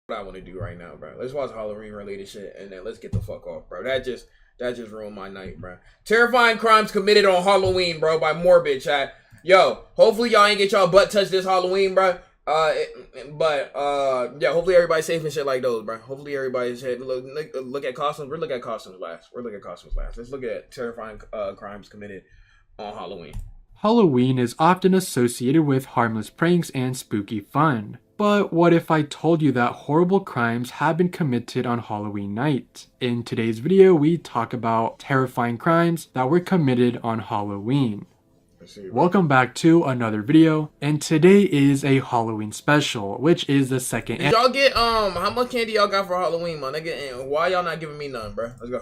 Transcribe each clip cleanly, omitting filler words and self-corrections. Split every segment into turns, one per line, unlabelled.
what I want to do right now, bro. Let's watch Halloween related shit and then let's get the fuck off, bro. That just ruined my night, bro. Terrifying crimes committed on Halloween, bro, by Morbid, chat. Yo, hopefully y'all ain't get y'all butt touched this Halloween, bro. Yeah, hopefully everybody's safe and shit like those, bro. Hopefully everybody's look at costumes. We're looking at costumes last. Let's look at terrifying crimes committed on Halloween.
Halloween is often associated with harmless pranks and spooky fun. But what if I told you that horrible crimes have been committed on Halloween night? In today's video, we talk about terrifying crimes that were committed on Halloween. Welcome back to another video, and today is a Halloween special, which is the second.
Did y'all get how much candy y'all got for Halloween, man? Nigga, and why y'all not giving me none, bro? Let's go.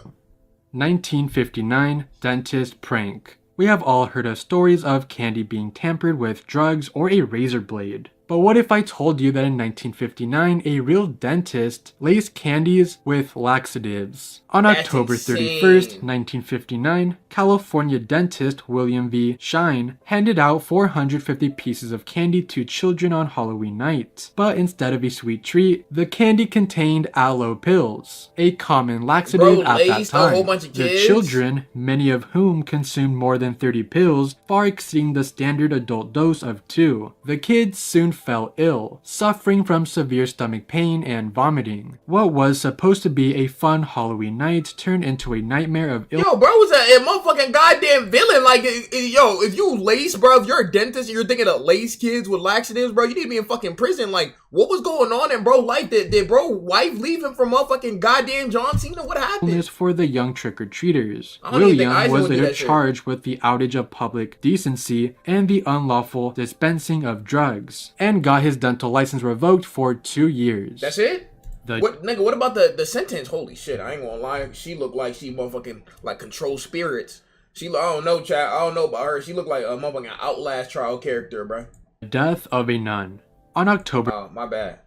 1959 dentist prank. We have all heard of stories of candy being tampered with drugs or a razor blade. But what if I told you that in 1959, a real dentist laced candies with laxatives? On October 31st, 1959, California dentist William V. Shine handed out 450 pieces of candy to children on Halloween night. But instead of a sweet treat, the candy contained aloe pills, a common laxative at that time. The children, many of whom consumed more than 30 pills, far exceeding the standard adult dose of 2. The kids soon fell ill, suffering from severe stomach pain and vomiting. What was supposed to be a fun Halloween night turned into a nightmare of ill.
Yo, bro was a motherfucking goddamn villain. Like, yo, if you lace, bro, if you're a dentist and you're thinking of lace kids with laxatives, bro, you need to be in fucking prison. Like, what was going on in bro life? Did bro wife leave him for motherfucking goddamn John Cena? What happened?
For the young trick-or-treaters. William was later charged with the outage of public decency and the unlawful dispensing of drugs, and got his dental license revoked for 2 years.
That's it? What about the sentence? Holy shit, I ain't gonna lie. She looked like she motherfucking like control spirits. I don't know, chat. I don't know about her. She looked like a motherfucking Outlast trial character, bro.
Death of a nun. On October.
Oh, my bad.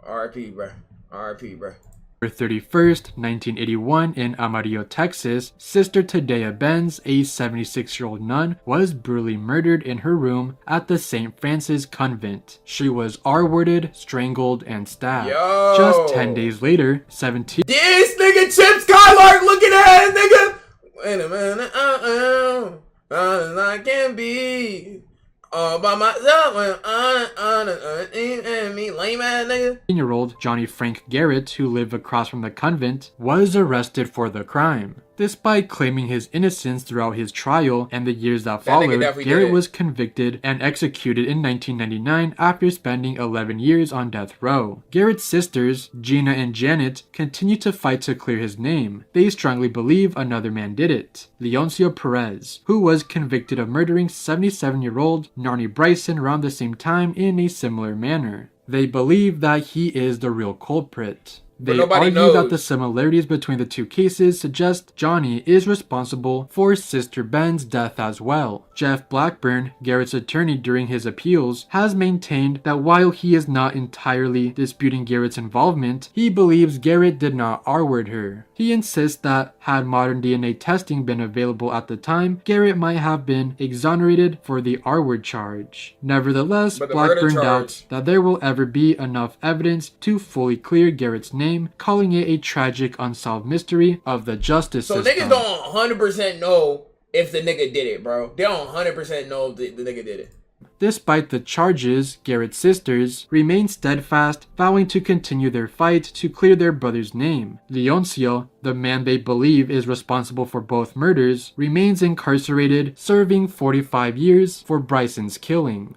R.I.P., bro. R.I.P., bro.
31st, 1981, in Amarillo, Texas, Sister Tadea Benz, a 76-year-old nun, was brutally murdered in her room at the St. Francis Convent. She was R-worded, strangled, and stabbed.
Yo.
Just 10 days later, 17.
This nigga Chip Skylark looking at nigga. Wait a minute, I can be. All by myself when me lame ass nigga.
10-year-old Johnny Frank Garrett, who lived across from the convent, was arrested for the crime. Despite claiming his innocence throughout his trial and the years that followed, Garrett was convicted and executed in 1999 after spending 11 years on death row. Garrett's sisters, Gina and Janet, continue to fight to clear his name. They strongly believe another man did it, Leoncio Perez, who was convicted of murdering 77-year-old Narnie Bryson around the same time in a similar manner. They believe that he is the real culprit. They argue that the similarities between the two cases suggest Johnny is responsible for Sister Ben's death as well. Jeff Blackburn, Garrett's attorney during his appeals, has maintained that while he is not entirely disputing Garrett's involvement, he believes Garrett did not R-word her. He insists that had modern DNA testing been available at the time, Garrett might have been exonerated for the R-word charge. Nevertheless, Blackburn doubts that there will ever be enough evidence to fully clear Garrett's name, calling it a tragic unsolved mystery of the justice system.
So niggas don't 100% know if the nigga did it, bro. They don't 100% know if the nigga did it.
Despite the charges, Garrett's sisters remain steadfast, vowing to continue their fight to clear their brother's name. Leoncio, the man they believe is responsible for both murders, remains incarcerated, serving 45 years for Bryson's killing.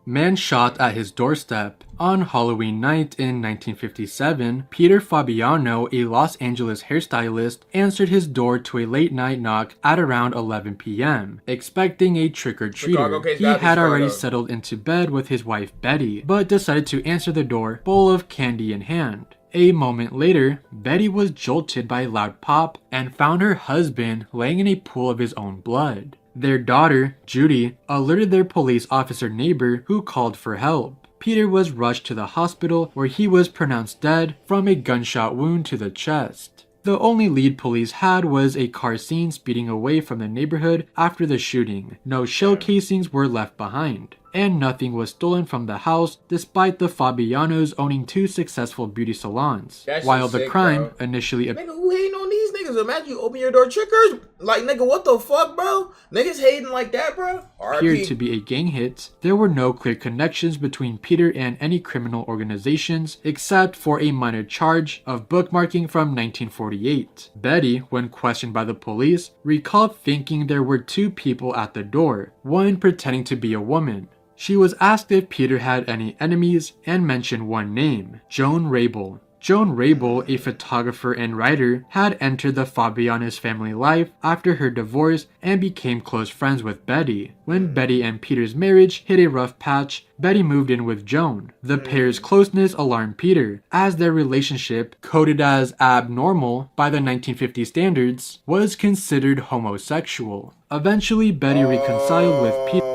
Man shot at his doorstep. On Halloween night in 1957, Peter Fabiano, a Los Angeles hairstylist, answered his door to a late-night knock at around 11 p.m., expecting a trick-or-treater. He had already settled into bed with his wife Betty, but decided to answer the door, bowl of candy in hand. A moment later, Betty was jolted by a loud pop and found her husband laying in a pool of his own blood. Their daughter, Judy, alerted their police officer neighbor, who called for help. Peter was rushed to the hospital where he was pronounced dead from a gunshot wound to the chest. The only lead police had was a car seen speeding away from the neighborhood after the shooting. No shell casings were left behind. and nothing was stolen from the house despite the Fabianos owning 2 successful beauty salons. While the crime initially...
Nigga, who hating on these niggas? Imagine you open your door, trickers. Like, nigga, what the fuck, bro? Niggas hating like that, bro?
Appeared to be a gang hit. There were no clear connections between Peter and any criminal organizations, except for a minor charge of bookmarking from 1948. Betty, when questioned by the police, recalled thinking there were 2 people at the door, one pretending to be a woman. She was asked if Peter had any enemies and mentioned one name, Joan Rabel. Joan Rabel, a photographer and writer, had entered the Fabianos family life after her divorce and became close friends with Betty. When Betty and Peter's marriage hit a rough patch, Betty moved in with Joan. The pair's closeness alarmed Peter, as their relationship, coded as abnormal by the 1950 standards, was considered homosexual. Eventually, Betty reconciled with Peter.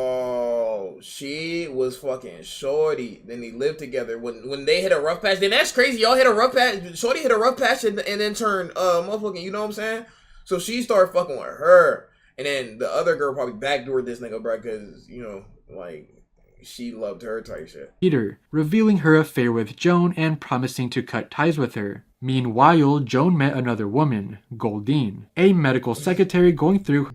She was fucking shorty. Then they lived together. When they hit a rough patch, then that's crazy. Y'all hit a rough patch. Shorty hit a rough patch and then turned motherfucking, you know what I'm saying? So she started fucking with her. And then the other girl probably backdoored this nigga, bro, because, you know, like, she loved her type shit.
Peter, revealing her affair with Joan and promising to cut ties with her. Meanwhile, Joan met another woman, Goldine, a medical secretary going through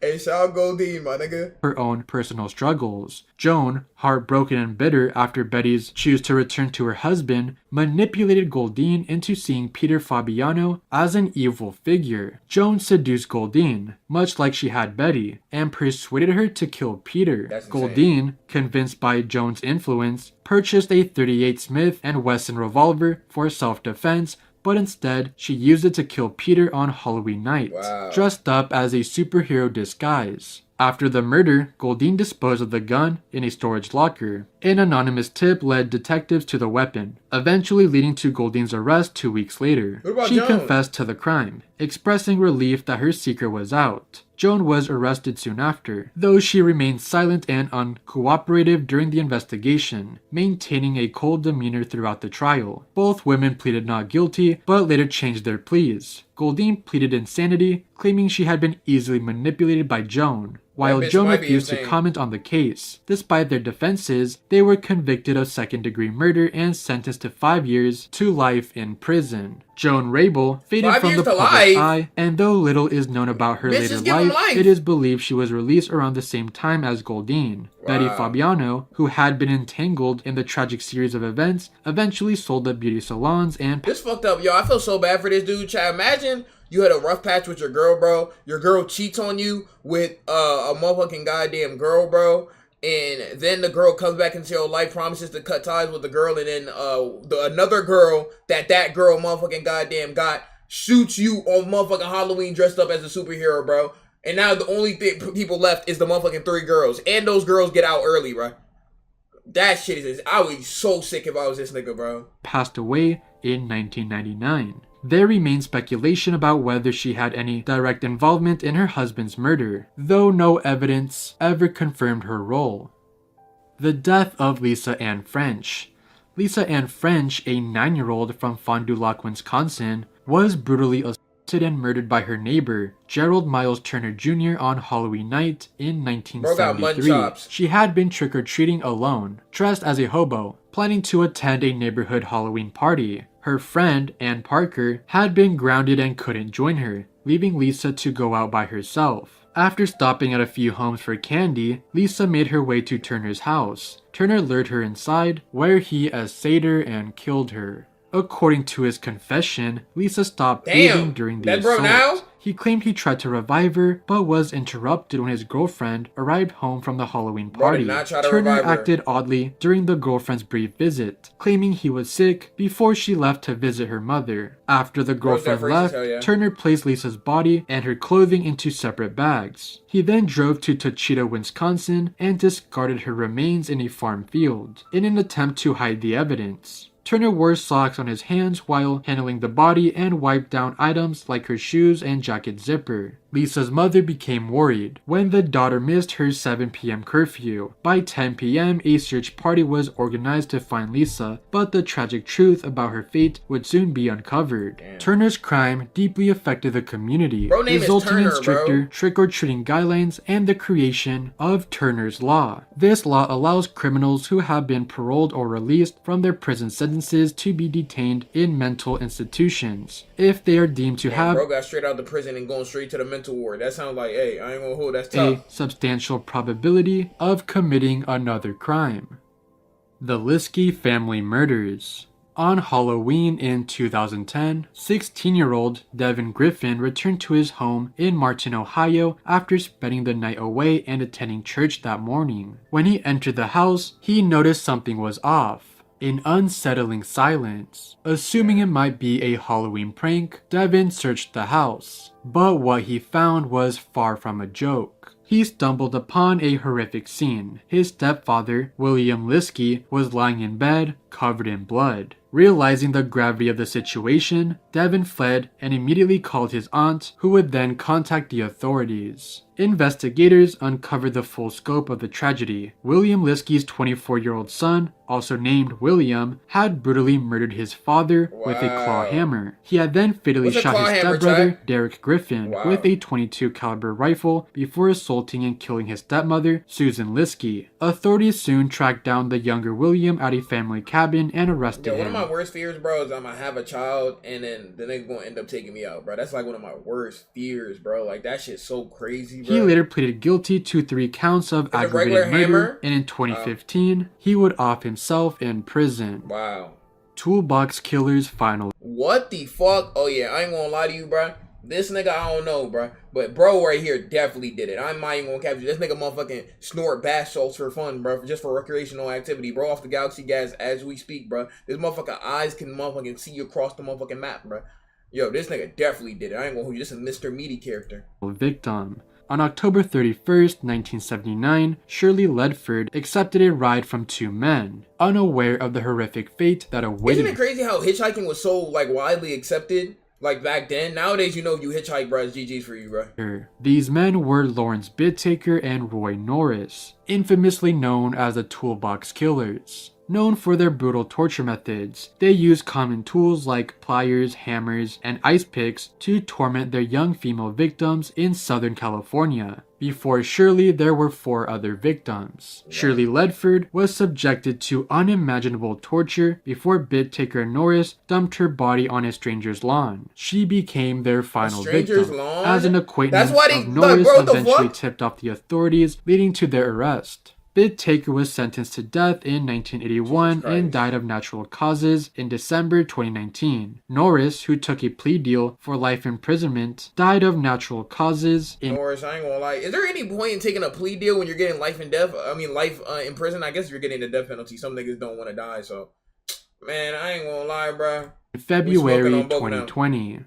hey, shout out Goldine, my nigga.
Her own personal struggles. Joan, heartbroken and bitter after Betty's choose to return to her husband, manipulated Goldine into seeing Peter Fabiano as an evil figure. Joan seduced Goldine, much like she had Betty, and persuaded her to kill Peter. Goldine, convinced by Joan's influence, purchased a .38 Smith & Wesson revolver for self-defense, but instead, she used it to kill Peter on Halloween night, dressed up as a superhero disguise. After the murder, Goldine disposed of the gun in a storage locker. An anonymous tip led detectives to the weapon, eventually leading to Goldine's arrest 2 weeks later. She confessed to the crime, expressing relief that her secret was out. Joan was arrested soon after, though she remained silent and uncooperative during the investigation, maintaining a cold demeanor throughout the trial. Both women pleaded not guilty, but later changed their pleas. Goldine pleaded insanity, claiming she had been easily manipulated by Joan, while Joan refused to comment on the case. Despite their defenses, they were convicted of second-degree murder and sentenced to 5 years to life in prison. Joan Rabel faded from the public eye, and though little is known about her later life, it is believed she was released around the same time as Goldine. Betty Fabiano, who had been entangled in the tragic series of events, eventually sold the beauty salons and...
This fucked up, yo. I feel so bad for this dude, Chad. Imagine you had a rough patch with your girl, bro. Your girl cheats on you with a motherfucking goddamn girl, bro. And then the girl comes back into your life, promises to cut ties with the girl, and then another girl that girl motherfucking goddamn got shoots you on motherfucking Halloween dressed up as a superhero, bro. And now the only people left is the motherfucking 3 girls. And those girls get out early, bro. That shit is... I would be so sick if I was this nigga, bro.
Passed away in 1999. There remains speculation about whether she had any direct involvement in her husband's murder, though no evidence ever confirmed her role. The death of Lisa Ann French. Lisa Ann French, a 9-year-old from Fond du Lac, Wisconsin, was brutally assaulted and murdered by her neighbor, Gerald Miles Turner Jr. on Halloween night in 1973. She had been trick-or-treating alone, dressed as a hobo, planning to attend a neighborhood Halloween party. Her friend, Ann Parker, had been grounded and couldn't join her, leaving Lisa to go out by herself. After stopping at a few homes for candy, Lisa made her way to Turner's house. Turner lured her inside, where he assailed her and killed her. According to his confession, Lisa stopped breathing during the assault. He claimed he tried to revive her, but was interrupted when his girlfriend arrived home from the Halloween party. Turner acted oddly during the girlfriend's brief visit, claiming he was sick before she left to visit her mother. After the girlfriend left, Turner placed Lisa's body and her clothing into separate bags. He then drove to Tachita, Wisconsin, and discarded her remains in a farm field, in an attempt to hide the evidence. Turner wore socks on his hands while handling the body and wiped down items like her shoes and jacket zipper. Lisa's mother became worried when the daughter missed her 7 p.m. curfew. By 10 p.m., a search party was organized to find Lisa, but the tragic truth about her fate would soon be uncovered.
Damn.
Turner's crime deeply affected the community, resulting in stricter trick-or-treating guidelines and the creation of Turner's Law. This law allows criminals who have been paroled or released from their prison sentences to be detained in mental institutions if they are deemed to have
bro got straight out of prison and going straight to the mental ward. That sounds like, hey, I ain't gonna hold, that's tough.
A substantial probability of committing another crime. The Liskey family murders. On Halloween in 2010, 16-year-old Devin Griffin returned to his home in Martin, Ohio after spending the night away and attending church that morning. When he entered the house, he noticed something was off. An unsettling silence. Assuming it might be a Halloween prank, Devin searched the house. But what he found was far from a joke. He stumbled upon a horrific scene. His stepfather, William Liskey, was lying in bed, covered in blood. Realizing the gravity of the situation, Devin fled and immediately called his aunt, who would then contact the authorities. Investigators uncovered the full scope of the tragedy. William Liskey's 24-year-old son, also named William, had brutally murdered his father with a claw hammer. He had then fatally shot his stepbrother, Derek Griffin, with a .22 caliber rifle before assaulting and killing his stepmother, Susan Liskey. Authorities soon tracked down the younger William at a family cabin and arrested him.
One of my worst fears, bro, is I'm gonna have a child and then the nigga gonna end up taking me out, bro. That's like one of my worst fears, bro. Like, that shit's so crazy, bro.
He later pleaded guilty to 3 counts of aggravated murder, and in 2015, he would off himself in prison.
Wow.
Toolbox Killer's final.
What the fuck? Oh yeah, I ain't gonna lie to you, bro. This nigga, I don't know, bro. But bro right here definitely did it. I'm not even gonna capture this nigga motherfucking snort bath salts for fun, bro. Just for recreational activity, bro. Off the galaxy gas as we speak, bro. This motherfucker eyes can motherfucking see across the motherfucking map, bro. Yo, this nigga definitely did it. I ain't gonna hold you. This is a Mr. Meaty character.
Victim. On October 31st, 1979, Shirley Ledford accepted a ride from 2 men, unaware of the horrific fate that awaited.
Isn't it crazy how hitchhiking was so, like, widely accepted? Like, back then? Nowadays, you know, if you hitchhike, bro, it's GG's for you, bro.
These men were Lawrence Bittaker and Roy Norris, infamously known as the Toolbox Killers. Known for their brutal torture methods, they used common tools like pliers, hammers, and ice picks to torment their young female victims in Southern California. Before Shirley, there were 4 other victims. Shirley Ledford was subjected to unimaginable torture before Bittaker and Norris dumped her body on a stranger's lawn. She became their final victim, as an acquaintance of Norris eventually tipped off the authorities, leading to their arrest. Bittaker was sentenced to death in 1981 and died of natural causes in December 2019. Norris, who took a plea deal for life imprisonment, died of natural causes in...
Norris, I ain't gonna lie. Is there any point in taking a plea deal when you're getting life in death? I mean, life in prison? I guess you're getting the death penalty. Some niggas don't want to die, so... Man, I ain't gonna lie, bro.
February 2020.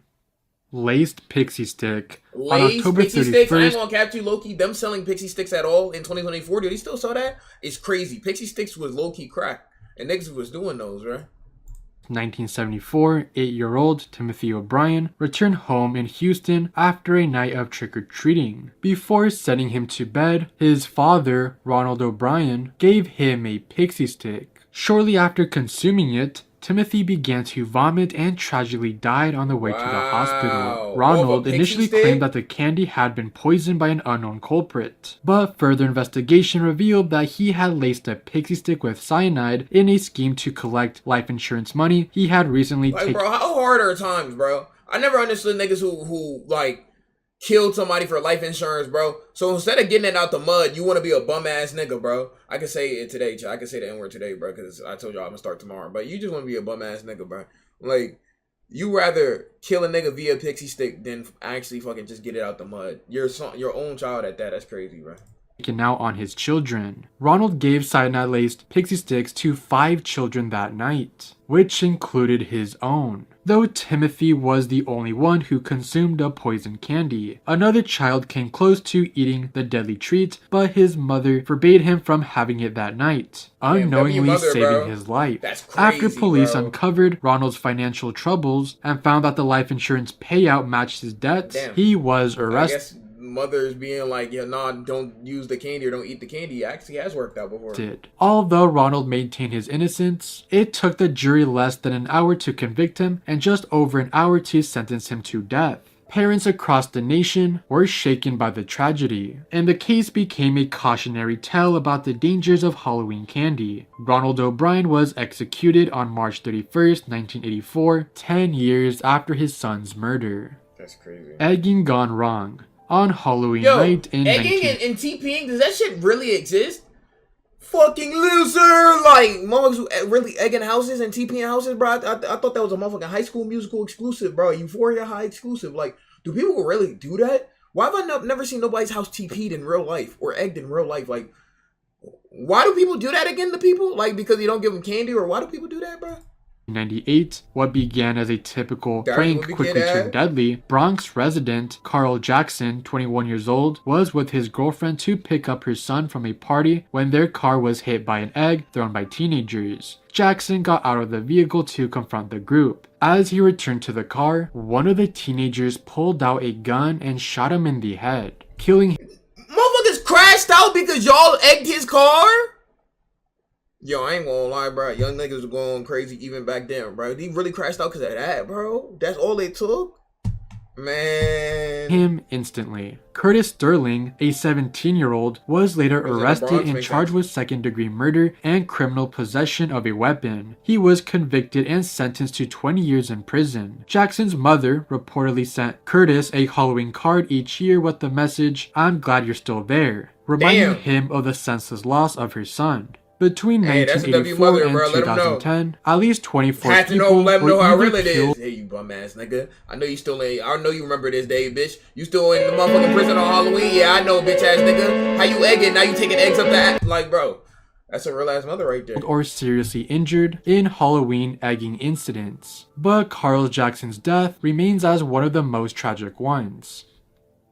Laced Pixie Stick.
Laced Pixie Sticks? I ain't gonna cap you, low-key. Them selling Pixie Sticks at all in 2024, do they still sell that? It's crazy. Pixie Sticks was low-key crack. And niggas was doing those, right?
1974, 8-year-old Timothy O'Brien returned home in Houston after a night of trick-or-treating. Before sending him to bed, his father, Ronald O'Brien, gave him a Pixie Stick. Shortly after consuming it, Timothy began to vomit and tragically died on the way to the hospital. Ronald initially claimed that the candy had been poisoned by an unknown culprit, but further investigation revealed that he had laced a Pixie Stick with cyanide in a scheme to collect life insurance money he had recently taken.
Bro, how hard are times, bro? I never understood niggas who like killed somebody for life insurance, bro. So instead of getting it out the mud, you want to be a bum ass nigga, bro. I can say it today, I can say the N-word today, bro, because I told y'all I'm gonna start tomorrow. But you just want to be a bum ass nigga, bro. Like, you rather kill a nigga via Pixie Stick than actually fucking just get it out the mud. Your own child at that. That's crazy, bro.
Taken out on his children. Ronald gave cyanide-laced Pixie Sticks to 5 children that night, which included his own. though Timothy was the only one who consumed a poison candy. Another child came close to eating the deadly treat, but his mother forbade him from having it that night, unknowingly saving his life.
That's crazy,
after police
bro.
uncovered Ronald's financial troubles and found that the life insurance payout matched his debts, he was arrested.
Mothers being like, yeah, nah, don't use the candy or don't eat the candy actually has worked out before.
Although Ronald maintained his innocence, it took the jury less than an hour to convict him and just over an hour to sentence him to death. Parents across the nation were shaken by the tragedy, and the case became a cautionary tale about the dangers of Halloween candy. Ronald O'Brien was executed on March 31st, 1984, 10 years after his son's murder.
That's crazy.
Egging gone wrong. On Halloween night in
egging and TPing, does that shit really exist? Fucking loser! Like, motherfuckers who really egging houses and TPing houses, bro. I thought that was a motherfucking High School Musical exclusive, bro. Euphoria High exclusive. Like, do people really do that? Why have I never seen nobody's house TP'd in real life or egged in real life? Like, why do people do that again to people? Like, because you don't give them candy, or why do people do that, bro?
1998, what began as a typical prank quickly turned deadly. Bronx resident Carl Jackson, 21 years old, was with his girlfriend to pick up her son from a party when their car was hit by an egg thrown by teenagers. Jackson got out of the vehicle to confront the group. As he returned to the car, one of the teenagers pulled out a gun and shot him in the head, killing him.
Motherfuckers crashed out because y'all egged his car? Yo, I ain't gonna lie, bro. Young niggas were going crazy even back then, bro. He really crashed out because of that, bro. That's all it took? Man.
Him instantly. Curtis Sterling, a 17-year-old, was later arrested and charged with second-degree murder and criminal possession of a weapon. He was convicted and sentenced to 20 years in prison. Jackson's mother reportedly sent Curtis a Halloween card each year with the message, "I'm glad you're still there," reminding him of the senseless loss of her son. Between 1984 and 2010, at least 24 people
let them know how real it
killed.
Hey, you bum ass nigga. I know you still ain't. I know you remember this day, bitch. You still in the motherfucking prison on Halloween? Yeah, I know, bitch ass nigga. How you egging? Now you taking eggs up that? Like, bro, that's a real ass mother right there.
Or seriously injured in Halloween egging incidents. But Carl Jackson's death remains as one of the most tragic ones.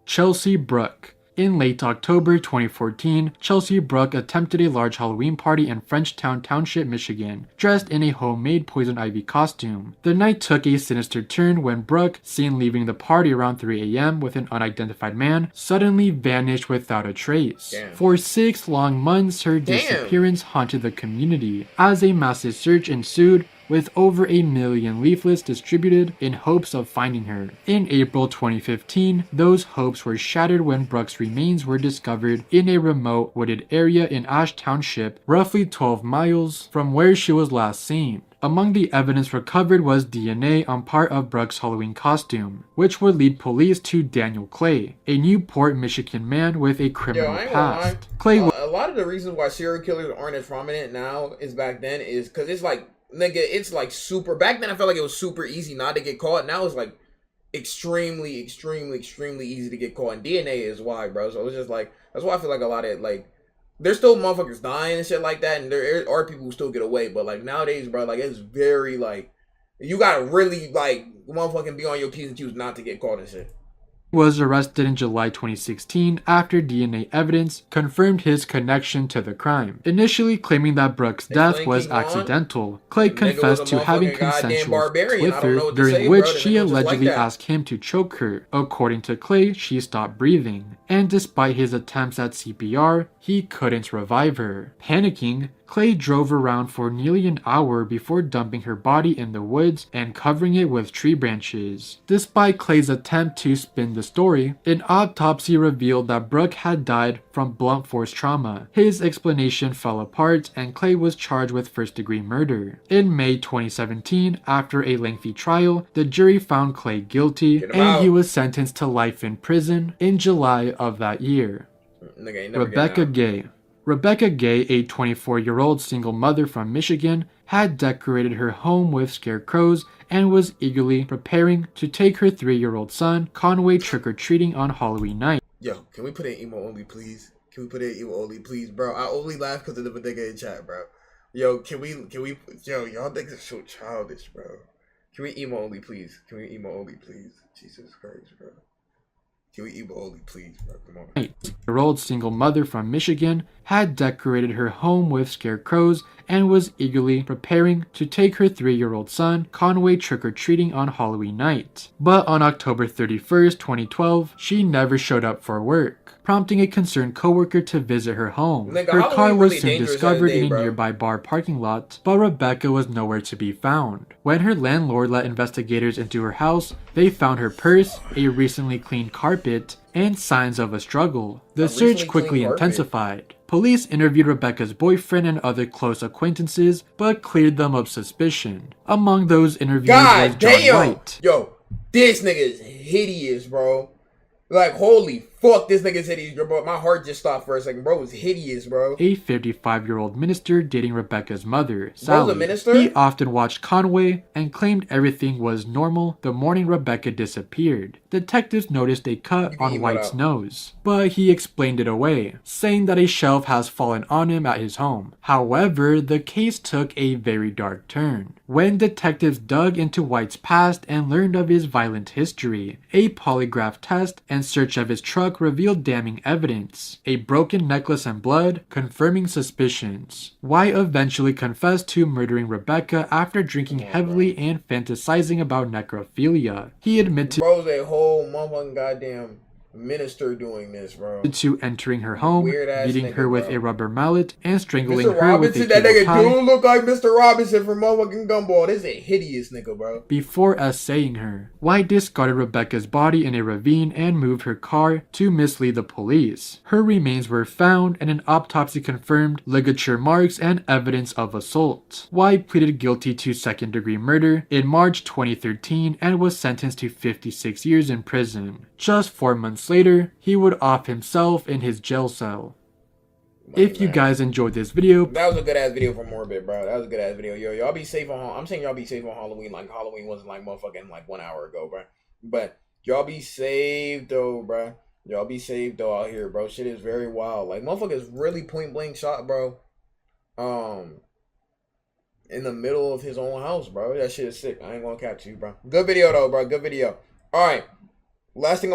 Chelsea Brooke. In late October 2014, Chelsea Brooke attempted a large Halloween party in Frenchtown Township, Michigan, dressed in a homemade poison ivy costume. The night took a sinister turn when Brooke, seen leaving the party around 3 a.m. with an unidentified man, suddenly vanished without a trace. For 6 long months, her disappearance haunted the community. As a massive search ensued, with over 1 million leaflets distributed in hopes of finding her. In April 2015, those hopes were shattered when Brooke's remains were discovered in a remote wooded area in Ash Township, roughly 12 miles from where she was last seen. Among the evidence recovered was DNA on part of Brooke's Halloween costume, which would lead police to Daniel Clay, a Newport, Michigan man with a criminal past. Clay
a lot of the reasons why serial killers aren't as prominent now as back then is because it's like, nigga, it's like super. Back then, I felt like it was super easy not to get caught. Now it's like extremely easy to get caught. And DNA is why, bro. So it's just like, that's why I feel like a lot of like, there's still motherfuckers dying and shit like that, and there are people who still get away. But like nowadays, bro, like it's very like, you gotta really like motherfucking be on your P's and Q's not to get caught and shit.
Was arrested in July 2016 after DNA evidence confirmed his connection to the crime. Initially claiming that Brooke's death was accidental, Clay confessed to having consensual sex with her, during which she allegedly asked him to choke her. According to Clay, she stopped breathing, and despite his attempts at CPR, he couldn't revive her. Panicking, Clay drove around for nearly an hour before dumping her body in the woods and covering it with tree branches. Despite Clay's attempt to spin the story, an autopsy revealed that Brooke had died from blunt force trauma. His explanation fell apart and Clay was charged with first-degree murder. In May 2017, after a lengthy trial, the jury found Clay guilty and he was sentenced to life in prison in July of that year. Rebecca Gay. Rebecca Gay, a 24-year-old single mother from Michigan, had decorated her home with scarecrows and was eagerly preparing to take her 3-year-old son, Conway, trick-or-treating on Halloween night.
Yo, can we put in emo only, please? Can we put in emo only, please, bro? I only laugh because of the bodega in chat, bro. Yo, can we, yo, y'all niggas are so childish, bro. Can we emo only, please? Can we emo only, please? Jesus Christ, bro. Can we emo only, please, bro? Come on.
8-year-old single mother from Michigan had decorated her home with scarecrows and was eagerly preparing to take her 3-year-old son, Conway, trick-or-treating on Halloween night. But on October 31st, 2012, she never showed up for work, prompting a concerned coworker to visit her home.
Nigga,
her car was
really
soon discovered in a
bro.
nearby bar parking lot, but Rebecca was nowhere to be found. When her landlord let investigators into her house, they found her purse, a recently cleaned carpet, and signs of a struggle. The search quickly intensified. Police interviewed Rebecca's boyfriend and other close acquaintances, but cleared them of suspicion. Among those interviewed was John White.
Yo, this nigga is hideous, bro. Like, holy fuck, this nigga's hideous, bro. My heart just stopped for a second, bro. It's hideous, bro.
A 55-year-old minister dating Rebecca's mother, Sally.
Bro's a minister?
He often watched Conway and claimed everything was normal the morning Rebecca disappeared. Detectives noticed a cut on White's nose, but he explained it away, saying that a shelf has fallen on him at his home. However, the case took a very dark turn when detectives dug into White's past and learned of his violent history. A polygraph test and search of his truck revealed damning evidence, a broken necklace and blood, confirming suspicions. White eventually confessed to murdering Rebecca after drinking heavily and fantasizing about necrophilia. He admitted
Bro's a whole motherfucking goddamn minister doing this, bro.
To entering her home, beating her with a rubber mallet, and strangling
Mr.
her
Robinson,
with a cable tie.
That nigga do look like Mr. Robinson from motherfucking Gumball. This is a hideous nigga, bro.
Before assaying her, White discarded Rebecca's body in a ravine and moved her car to mislead the police. Her remains were found and an autopsy confirmed ligature marks and evidence of assault. White pleaded guilty to second-degree murder in March 2013 and was sentenced to 56 years in prison. Just 4 months later, he would off himself in his jail cell. If you guys enjoyed this video,
that was a good ass video from Morbid, bro. That was a good ass video. Yo, y'all be safe on. I'm saying y'all be safe on Halloween. Like Halloween wasn't like motherfucking like 1 hour ago, bro. But y'all be safe though, bro. Y'all be safe though out here, bro. Shit is very wild. Like motherfuckers really point blank shot, bro. In the middle of his own house, bro. That shit is sick. I ain't gonna cap to you, bro. Good video though, bro. Good video. All right. Last thing